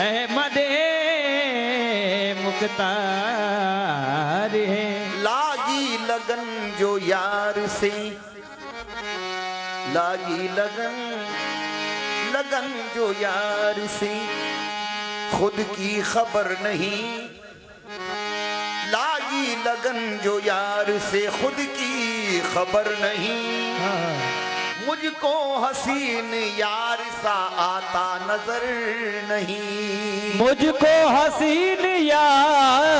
अहमदे मुख्तार है। लागी लगन जो यार से, लागी लगन, लगन जो यार से, खुद की खबर नहीं। लागी लगन जो यार से, खुद की खबर नहीं। मुझको हसीन यार सा आता नजर नहीं। मुझको हसीन यार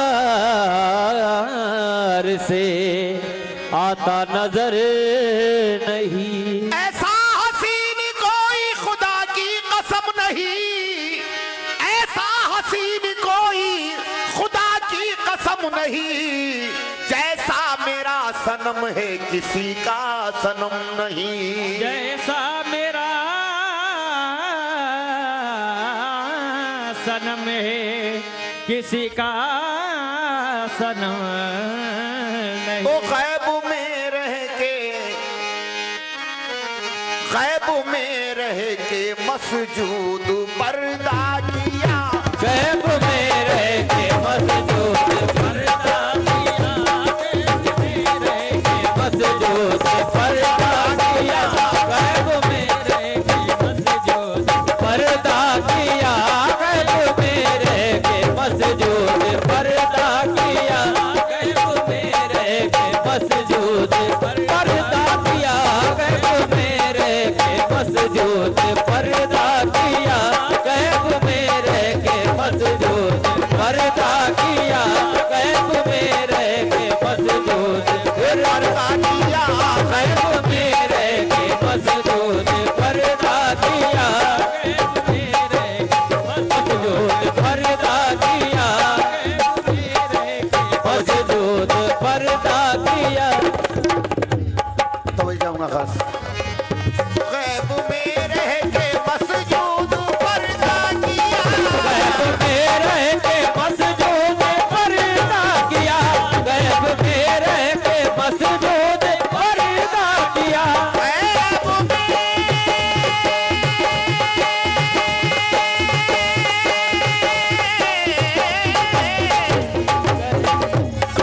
से आता नजर नहीं। ऐसा हसीन कोई खुदा की कसम नहीं। ऐसा हसीन कोई खुदा की कसम नहीं। जैसा मेरा सनम है किसी का सनम नहीं। जैसा मेरा सनम है किसी का सनम नहीं। वो गैब में रह के, गैब में रह के मसजूद पर्दा किया। गैब में रह के मसजूद पर्दा किया। गैब में रह के मसजूद पर्दा किया। गैब में रह के मसजूद पर्दा किया। गैब में रह के मसजूद पर्दा किया। गैब में रह के मसजूद पर्दा किया। गैब में रह के मसजूद पर्दा किया। गैब में रह के मसजूद पर्दा किया। गैब में रह के मसजूद पर्दा किया। गैब में रह के मसजूद पर्दा किया। गैब में रह के मसजूद पर्दा किया। गैब में रह के मसजूद पर्दा किया। तो जाऊंगा खास। गैब में रह के मसजूद पर्दा किया। गैब में रह के मसजूद पर्दा किया। गैब में रह के मसजूद पर्दा किया। गैब में,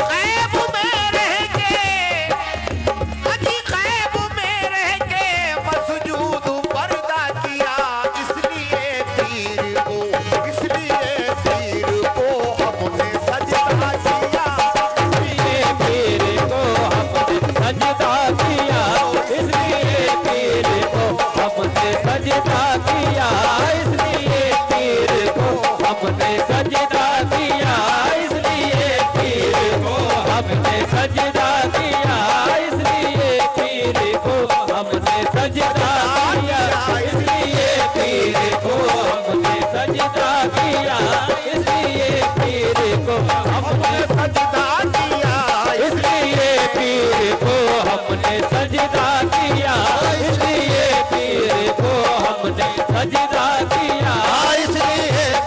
गैब में रह के, अजी गैब में रह के मसजूद पर्दा किया। इसलिए पीर को, इसलिए पीर को हमने सजदा किया। इसलिए पीर को हमने सजदा किया। इसलिए पीर को हमने सजदा किया। इसलिए पीर को हमने सजदा किया। इसलिए पीर को हमने सजदा किया। इसलिए पीर को हमने सजदा किया। इसलिए पीर को हमने सजदा किया। इसलिए पीर को हमने सजदा किया। इसलिए पीर को हमने सजदा किया। इसलिए पीर को हमने सजदा किया। इसलिए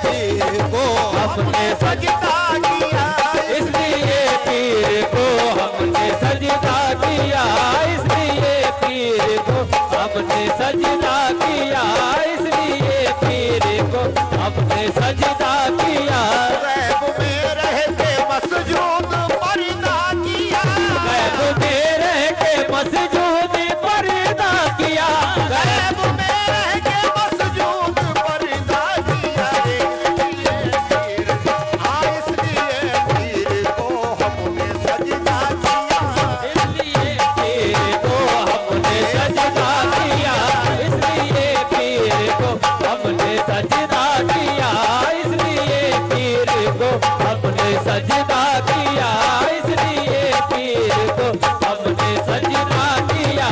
पीर को हमने सजदा किया। इसलिए पीर को हमने सजदा किया। इसलिए पीर को हमने सजदा किया। इसलिए पीर को हमने सजदा किया। गैब में रह के मसजूद पर्दा किया। गैब में रह के मसजूद पर्दा किया। गैब में रह के मसजूद पर्दा किया। इसलिए पीर, हाँ इसलिए पीर को हमने सजदा किया। इसलिए पीर को हमने सजदा किया। इसलिए पीर को हमने सजदा किया। इसलिए पीर को हमने सजदा किया। इसलिए पीर को हमने सजदा किया।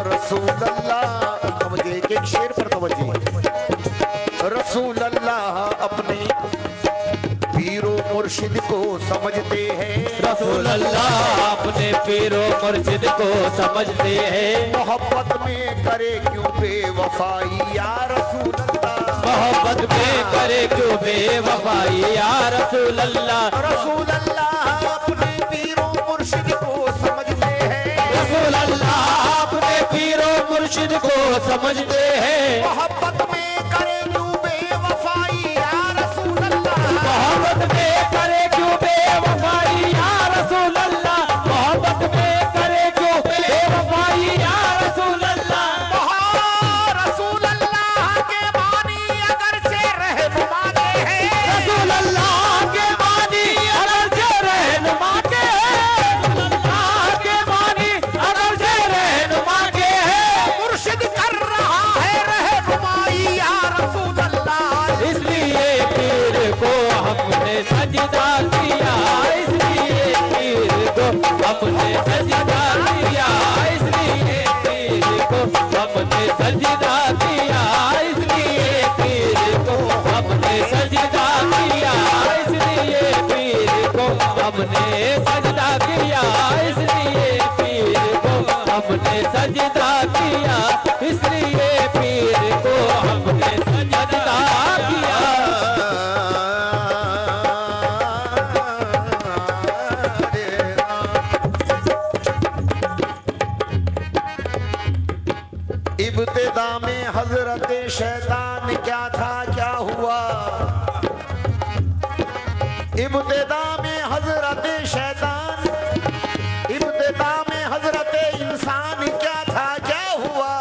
रसूल अल्लाह, तवज्जो, एक शेर पर तवज्जो। रसूल अल्लाह अपने पीरो मुर्शिद को समझते हैं। रसूल अल्लाह अपने पीरो मुर्शिद को समझते हैं। मोहब्बत में करे क्यों बेवफाई या रसूल अल्लाह। मोहब्बत में करे क्यों बेवफाई या रसूल अल्लाह। रसूल अल्लाह अपने पीरो मुर्शिद को समझते हैं। रसूल अल्लाह अपने पीरो मुर्शिद को समझते हैं। मोहब्बत में करे क्यों हमने सजदा किया, इसलिए पीर को हमने सजदा किया। इब्तिदा में हजरत शैतान क्या था क्या हुआ, इब्तिदा में हजरत शैतान, इब्तिदा में हजरत इंसान क्या था क्या हुआ,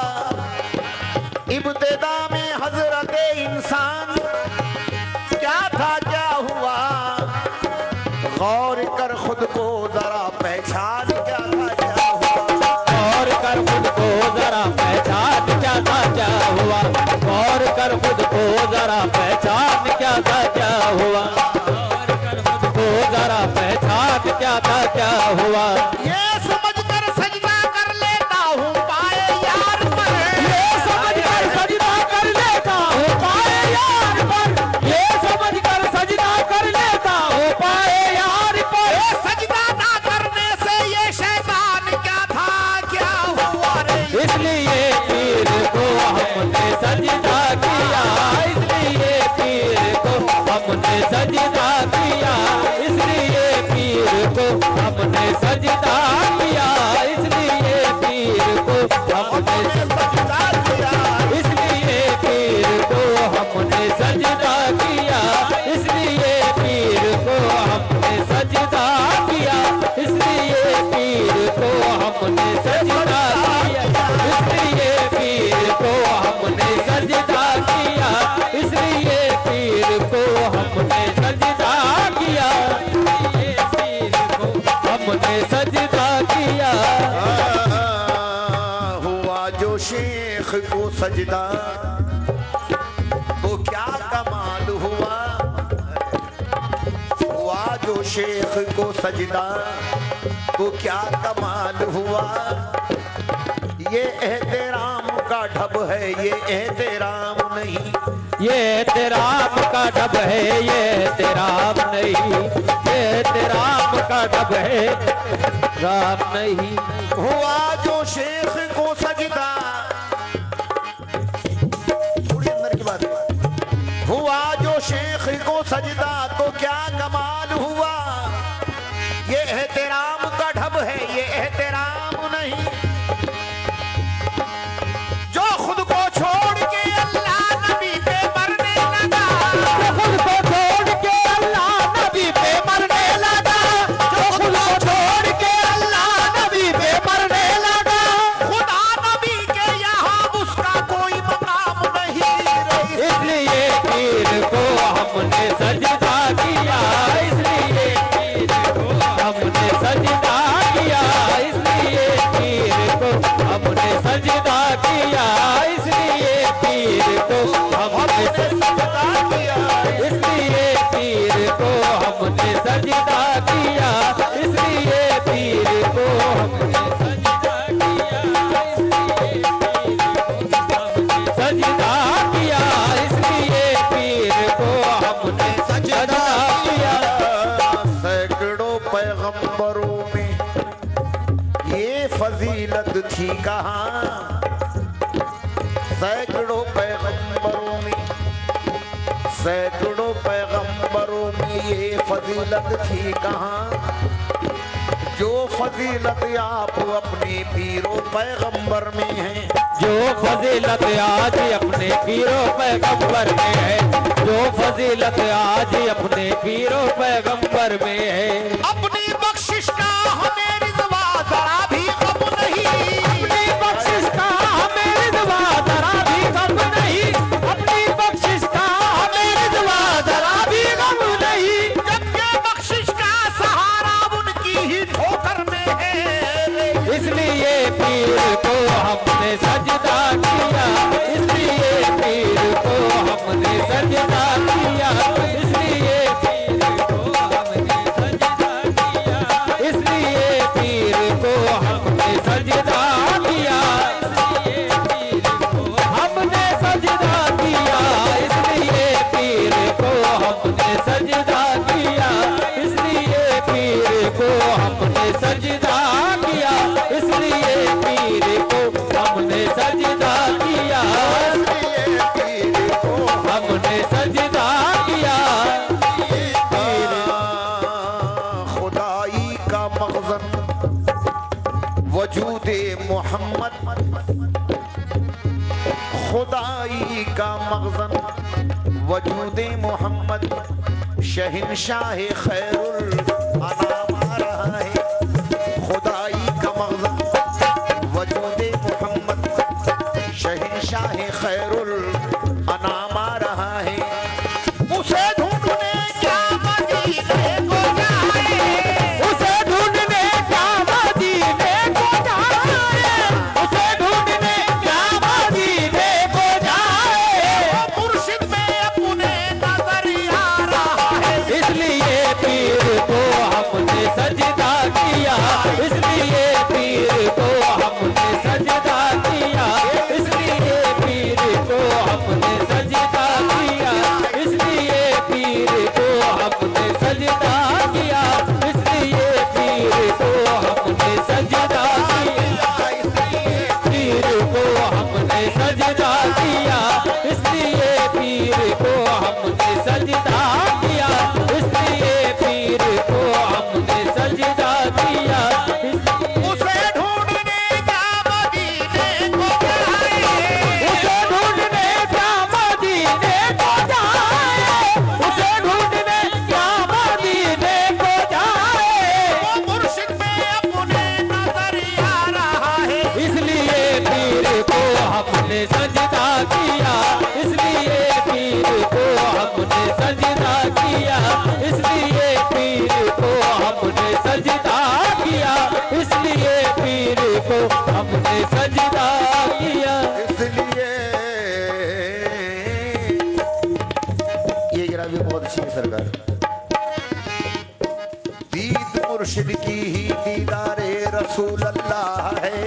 इब्तिदा में हजरत इंसान क्या था क्या हुआ। गौर कर खुद को जरा पहचान क्या था क्या हुआ, गौर कर खुद को जरा पहचान क्या था क्या हुआ, गौर कर खुद को जरा पहचान क्या था क्या हुआ, गौर कर खुद को जरा पहचान क्या था क्या हुआ। ये समझ कर सजदा कर लेता हूँ पाए यार पर, ये समझ कर सजदा कर लेता हूँ पाए यार पर, ये समझ कर सजदा कर लेता हूँ पाए यार पर। ये सजदा ना करने से ये शैतान क्या था क्या हुआ रे। इसलिए पीर को हमने सजदा किया, इसलिए पीर को हमने सजदा किया, इसलिए पीर को हमने सजदा किया, इसलिए पीर को हमने सजदा किया, इसलिए पीर को हमने सजदा किया, इसलिए पीर को हमने सजदा किया, इसलिए पीर को हमने सजदा किया, इसलिए पीर को हमने सजदा किया, इसलिए पीर को हमने सजदा किया, इसलिए पीर को हमने सजदा किया। हुआ जो शेख को सजदा तो क्या कमाल हुआ, हुआ जो शेख को सजदा तो क्या कमाल हुआ। ये एहतराम का ढब है ये एहतराम नहीं, ये तेराम का डब है ये तेराम नहीं, ये तेराम का डब है राम नहीं। हुआ जो शेख को सजदा, थोड़ी अंदर की बात है। हुआ जो शेख को सजदा तो क्या कमाल हुआ। ये एहतराम का ढब है ये एहतराम नहीं। जो खुद को छोड़ के अल्लाह नबी पे मरने लगा, जो खुद को छोड़ के अल्लाह नबी पे मरने लगा, जो खुद को छोड़ के अल्लाह नबी पे मरने लगा, खुदा नबी के यहाँ उसका कोई मकाम नहीं रही। इसलिए पीर को हमने सजदा किया, इसलिए पीर को हमने सजदा किया, इसलिए पीर को हमने सजदा किया, इसलिए पीर को हमने सजदा किया, इसलिए पीर को हमने सजदा किया, इसलिए पीर को हमने सजदा किया, सजदा किया, इसलिए पीर को हमने सजदा किया। सैकड़ों पैगंबरों में ये फजीलत थी कहाँ, सैकड़ों पैगंबरों में, सैकड़ों पैगंबरों में ये फजीलत थी कहाँ। जो फजीलत आप अपने पीरों पैगंबर में है, जो फजीलत आज अपने पीरों पैगंबर में है, जो फजीलत आज अपने पीरों पैगंबर में है। अपनी बख्शिश का हमें रिज़वा जरा भी गम नहीं, अपनी बख्शिश का हमें रिज़वा जरा भी गम नहीं, अपनी बख्शिश का हमें रिज़वा जरा भी गम नहीं। जबकि बख्शिश का सहारा उनकी ही ठोकर में है। इसलिए पीर को हमने सजदा किया, इसलिए पीर को हमने सजदा किया, इसलिए पीर को हमने सजदा किया, इसलिए पीर को हमने सजदा किया, इसलिए पीर को हमने सजदा किया, इसलिए पीर को हमने सजदा किया, इसलिए पीर को हमने सजदा किया, इसलिए पीर वजूद मोहम्मद खुदाई का मगज़न, वजूद मोहम्मद शहंशाह खैरुल अनाम आ रहा है। खुदाई का मगज़न वजूद मोहम्मद शहंशाह खैरुल अनाम आ रहा है। उसे ढूंढने क्या मदीने को जाए, उसे ढूंढने क्या मदीने को जाए, उसे ढूंढने क्या मदीने को जाए। मुर्शिद में अपने नजर आ रहा है, इसलिए पीर को हमने सजदा किया, इसलिए पीर को हमने सजदा किया, इसलिए पीर को हमने सजदा किया, इसलिए पीर को हमने सजदा किया, इसलिए पीर को हमने सजदा किया, पीर को हमने सजदा किया, इसलिए पीर को हमने सजदा किया, इसलिए पीर को हमने सजदा किया। उसे ढूंढने क्या मदीने को जाए, उसे ढूंढने क्या मदीने को जाए, उसे ढूंढने क्या मदीने को जाए। मुर्शिद में अपने नजर आ रहा है, इसलिए पीर को हमने सजदा किया, इसलिए पीर को हमने सजदा किया, इसलिए पीर को हमने सजदा किया, इसलिए पीर को हमने सजदा किया। इसलिए ये गिरा भी बहुत अच्छी है सरकार। दीद मुर्शिद की ही दीदारे रसूल अल्लाह है,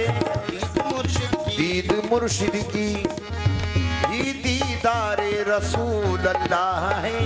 दीद मुर्शिद की ही दीदारे रसूल अल्लाह है।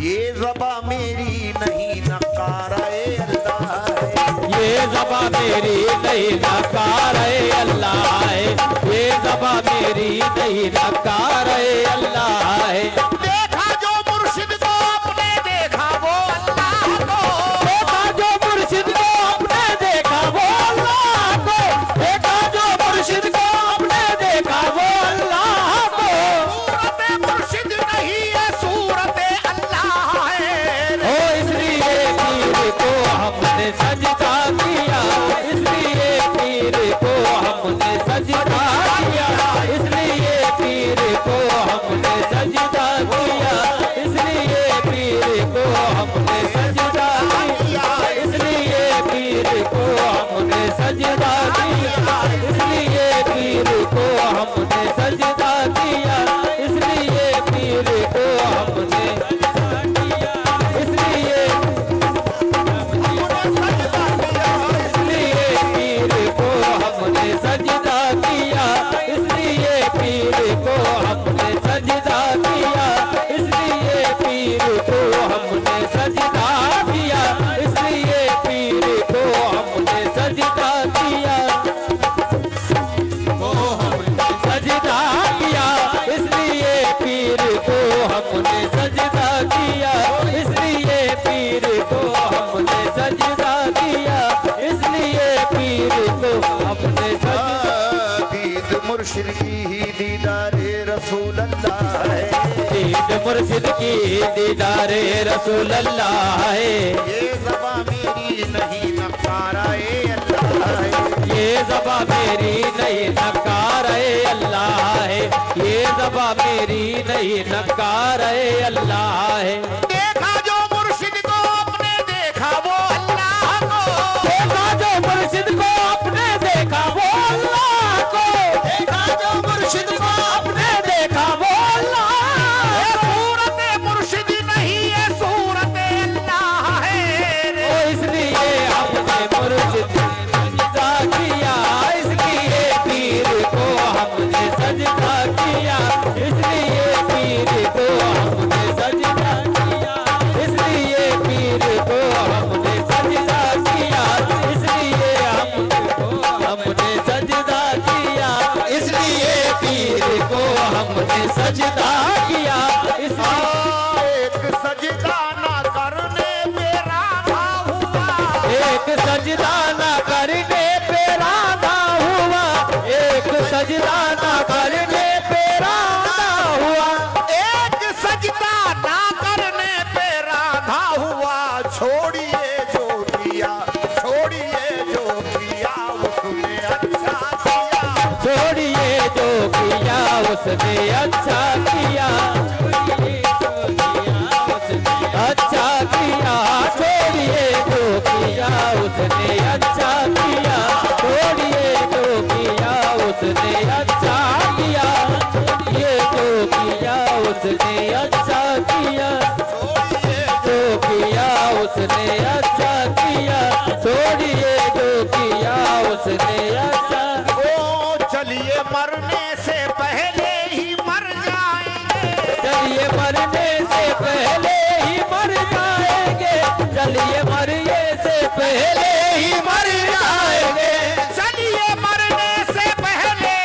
ये ज़बा मेरी नहीं नकारे अल्लाह है, ये ज़बा मेरी नहीं नकारे अल्लाह है, ये ज़बा मेरी नहीं नकारे अल्लाह है। देखा जो मुर्शिद को अपने देखा वो अल्लाह को, देखा जो मुर्शिद को अपने देखा वो अल्लाह को, देखा जो मुर्शिद को अपने देखा वो अल्लाह को। सूरत मुर्शिद नहीं है सूरत अल्लाह है। ओ इसलिए पीर को हमने सजदा किया, इसलिए पीर को हमने सजदा किया, इसलिए पीर को हमने सजदा किया, इसलिए पीर को हमने सजदा किया, इसलिए पीर को हमने सजदा किया, इसलिए पीर को हमने सजदा किया, इसलिए पीर को हमने सजदा किया, इसलिए इसलिए पीर को हमने सजदा किया, इसलिए पीर को हमने सजदा किया, इसलिए पीर को हमने सजदा किया, इसलिए पीर को हमने सजदा किया, को हमने सजदा किया, इसलिए पीर को हमने सजदा किया, इसलिए पीर को हमने सजदा किया, इसलिए पीर को हमने सजदा। दीद मुर्शिद की ही दीदारे रसूल अल्लाह है, दीद मुर्शिद की दीदारे रसूल अल्लाह है। ये ज़बा मेरी नहीं नकाराए अल्लाह है, ये ज़बा मेरी नहीं नकारे अल्लाह है, ये ज़बा मेरी नहीं नकारे अल्लाह है। देखा जो मुर्शिद को अपने देखा वो अल्लाह को, देखा जो मुर्शिद को अपने देखा वो अल्लाह को, देखा जो मुर्शिद को अपने देखा वो अल्लाह ये को। सूरत मुर्शिद नहीं है सूरत अल्लाह है। ओ इसलिए हमने मुर्शिद सजदा किया, इसलिए पीर को हमने सजदा किया, इसलिए पीर को हमने सजदा किया, इसलिए पीर को हमने सजदा किया, इसलिए हमने सजदा किया, इसलिए पीर को हमने सजदा किया, इसलिए एक सजदा ना करने पे राधा हुआ, एक सजदा न करने पे उसने अच्छा किया, अच्छा किया, छोड़िए जो किया उसने अच्छा किया, छोड़िए जो किया उसने अच्छा किया, ये जो किया उसने अच्छा किया, जो किया उसने अच्छा किया, छोड़िए जो किया उसने अच्छा। ओ चलिए मरने से पहले ही मर जाएंगे, चलिए मरने से पहले ही मर जाएंगे, चलिए मरने से पहले ही मर जाएंगे, चलिए मरने से पहले,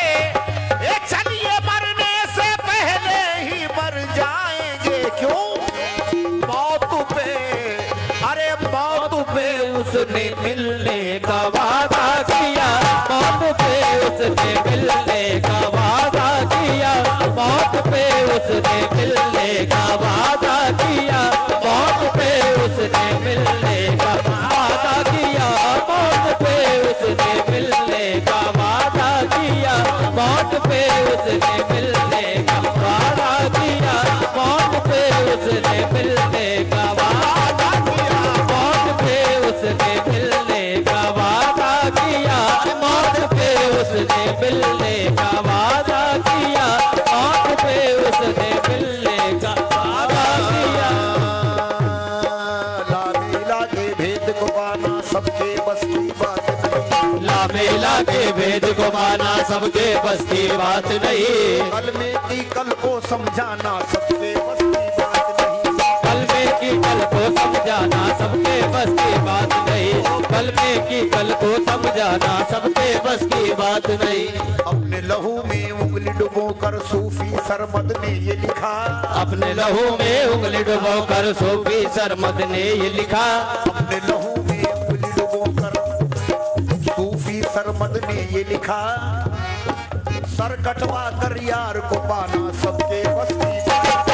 चलिए मरने से पहले ही मर जाएंगे। क्यों? मौत पे, अरे मौत पे उसने मिलने का वादा किया, मौत पे उसने मिलने का वादा किया, मौत पे उसने मिलने का वादा किया, मौत पे उसने मिलने का वादा किया, मौत पे उसने मिलने का वादा किया, मौत पे उसने मिलने का वादा किया, मौत पे उसने मिलने का वादा किया, मौत पे उसने मिलने का वादा किया, मौत पे उसने मिलने का वादा किया, मौत पे उसने मिलने का वादा किया। लामेला के भेद को पाना सबके बस की बात नहीं, लामेला के भेद को पाना सबके बस की बात नहीं, कल में की कल को समझाना सबके बस की बात नहीं, कल में की कल को समझाना सबके बस की बात नहीं, कल में की कल को समझाना सबके बस की बात नहीं। अपने लहू में उंगली डुबो कर सूफी सरमद ने ये लिखा, अपने लहू में उंगली डुबो कर सूफी सरमद ने ये लिखा, अपने लहू में उंगली डुबो कर सूफी सरमद ने ये लिखा, सर कटवा कर यार को पाना सबके बस की बात,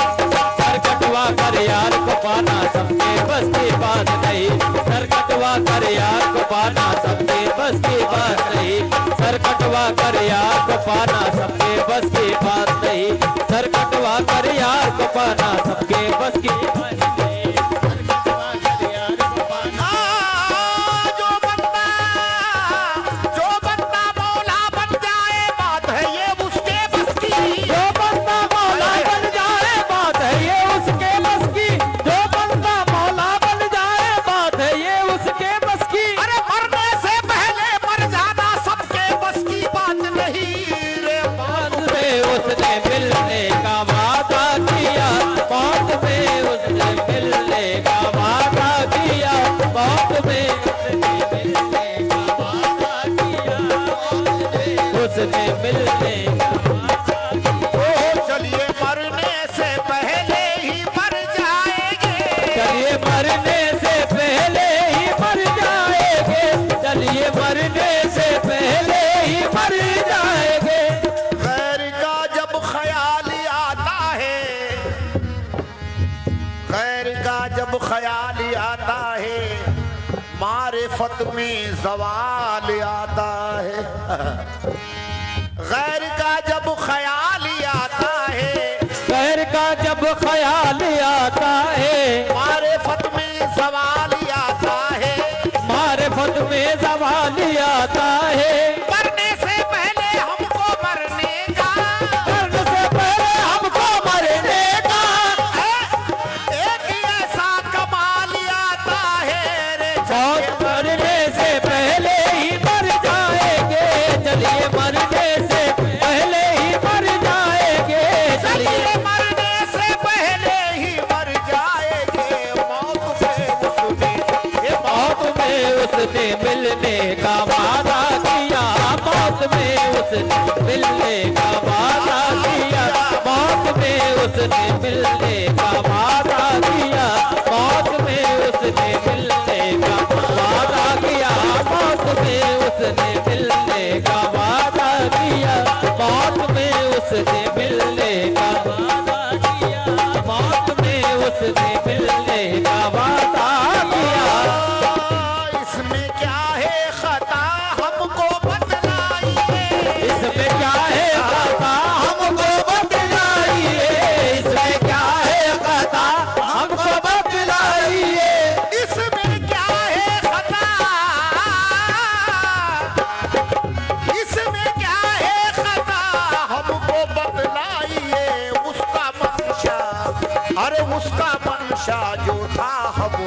सर कटवा कर यार को पाना सबके बस की बात नहीं, सर कटवा कर यार को पाना सबके बस की बात नहीं, सर कटवा कर यार को पाना सबके बस की बात नहीं, सर कटवा कर यार को पाना सबके बस की बात नहीं। जो बंदा मौला बन जाए बात है ये उसके बस की, जो बंदा मौला बन जाए बात है ये उसके बस की, जो बंदा मौला बन जाए बात है ये उसके बस की। अरे मरने से पहले मर जाना सबके बस की बात नहीं रे। मौत में उसने मिलने का वादा किया, मौत में उसने मिलने का वादा किया, मौत में उसने मिलने का वादा किया, उसने मिलने का वादा किया। ओ चलिए मरने से पहले ही मर जाएंगे, चलिए मरने से पहले ही मर जाएंगे, चलिए मरने से पहले ही मर जाएंगे। गैर का जब ख्याल आता है, गैर का जब ख्याल आता है, मारिफत में ज़वाल आता है, गैर का जब ख्याल आता है, गैर का जब ख्याल आता है, मारिफत में ज़वाल आता है, मारिफत में ज़वाल आता है, मरने से पहले हमको मरने का, मरने से पहले हमको मरने का, एक ऐसा कमाल आता है रे। मौत मरने से पहले ही मर जाएंगे, चलिए मरने से पहले ही मर जाएंगे, चलिए मरने से पहले ही मर जाएंगे। मौत में उसने मिलने का वादा किया, मौत में उसने मिलने का वादा किया, मौत में उसने मिलने का वादा किया, मौत में उसने मिलने का वादा किया, मौत में उसने मिलने का वादा किया, मौत में उसने मिलने का वादा किया, मौत में उसने मिलने का वादा किया। इसमें क्या है खता हमको बतलाइए, इसमें क्या है खता हमको उसका मंशा जो था हब